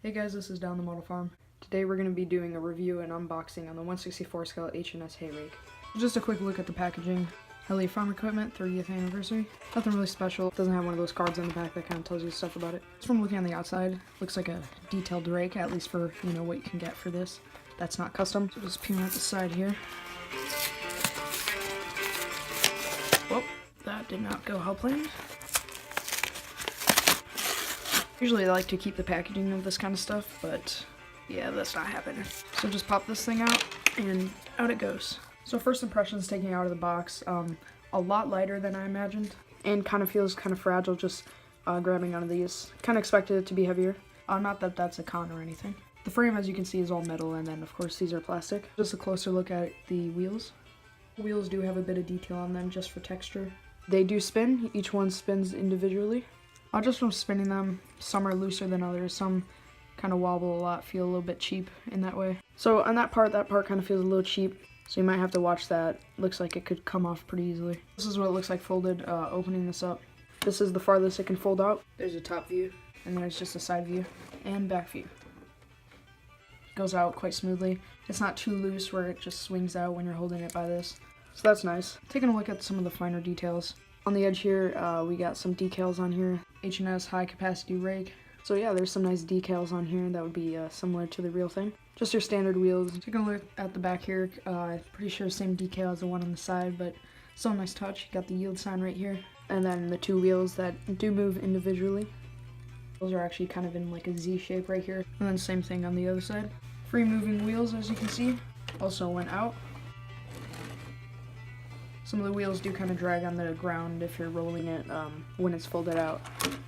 Hey guys, this is Down the Model Farm. Today we're going to be doing a review and unboxing on the 1/64 scale H&S hay rake. Just a quick look at the packaging. LA Farm Equipment 30th anniversary. Nothing really special. It doesn't have one of those cards on the back that kind of tells you stuff about it. Just from looking on the outside, looks like a detailed rake, at least for, what you can get for this. That's not custom. So just peeling out the side here. Whoop, that did not go how planned. Usually I like to keep the packaging of this kind of stuff, but yeah, that's not happening. So just pop this thing out, and out it goes. So first impressions taking it out of the box, a lot lighter than I imagined, and kind of feels kind of fragile just grabbing onto these. Kind of expected it to be heavier. Not that that's a con or anything. The frame, as you can see, is all metal, and then of course these are plastic. Just a closer look at the wheels. The wheels do have a bit of detail on them just for texture. They do spin. Each one spins individually. Just from spinning them, some are looser than others, some kind of wobble a lot, feel a little bit cheap in that way. So on that part kind of feels a little cheap, so you might have to watch that. Looks like it could come off pretty easily. This is what it looks like folded, opening this up. This is the farthest it can fold out. There's a top view, and there's just a side view, and back view. Goes out quite smoothly. It's not too loose where it just swings out when you're holding it by this. So that's nice. Taking a look at some of the finer details. On the edge here, we got some decals on here. H&S high capacity rake. So yeah, there's some nice decals on here that would be similar to the real thing. Just your standard wheels. Taking a look at the back here, pretty sure same decal as the one on the side, but still a nice touch. You got the yield sign right here. And then the two wheels that do move individually. Those are actually kind of in like a Z shape right here. And then same thing on the other side. Free moving wheels, as you can see, also went out. Some of the wheels do kind of drag on the ground if you're rolling it when it's folded out.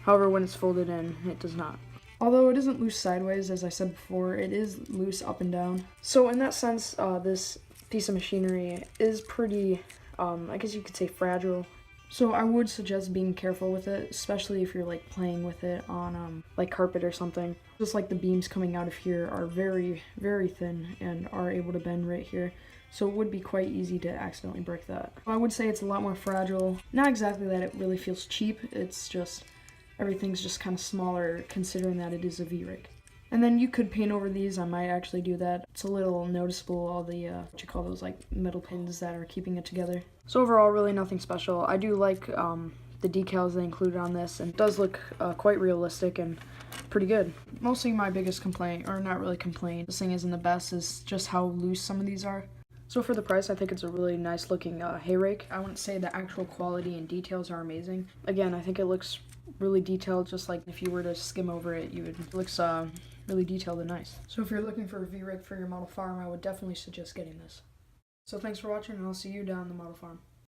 However, when it's folded in, it does not. Although it isn't loose sideways, as I said before, it is loose up and down. So in that sense, this piece of machinery is pretty, I guess you could say, fragile. So I would suggest being careful with it, especially if you're like playing with it on like carpet or something. Just like the beams coming out of here are very, very thin and are able to bend right here. So it would be quite easy to accidentally break that. I would say it's a lot more fragile. Not exactly that it really feels cheap, it's just everything's just kind of smaller considering that it is a V-rake. And then you could paint over these. I might actually do that. It's a little noticeable, all the, what you call those, like metal pins that are keeping it together. So overall, really nothing special. I do like the decals they included on this, and it does look quite realistic and pretty good. Mostly my biggest complaint, or not really complaint, this thing isn't the best, is just how loose some of these are. So for the price, I think it's a really nice looking hay rake. I wouldn't say the actual quality and details are amazing. Again, I think it looks really detailed, just like if you were to skim over it, it looks really detailed and nice. So if you're looking for a V-rake for your model farm, I would definitely suggest getting this. So thanks for watching, and I'll see you down the model farm.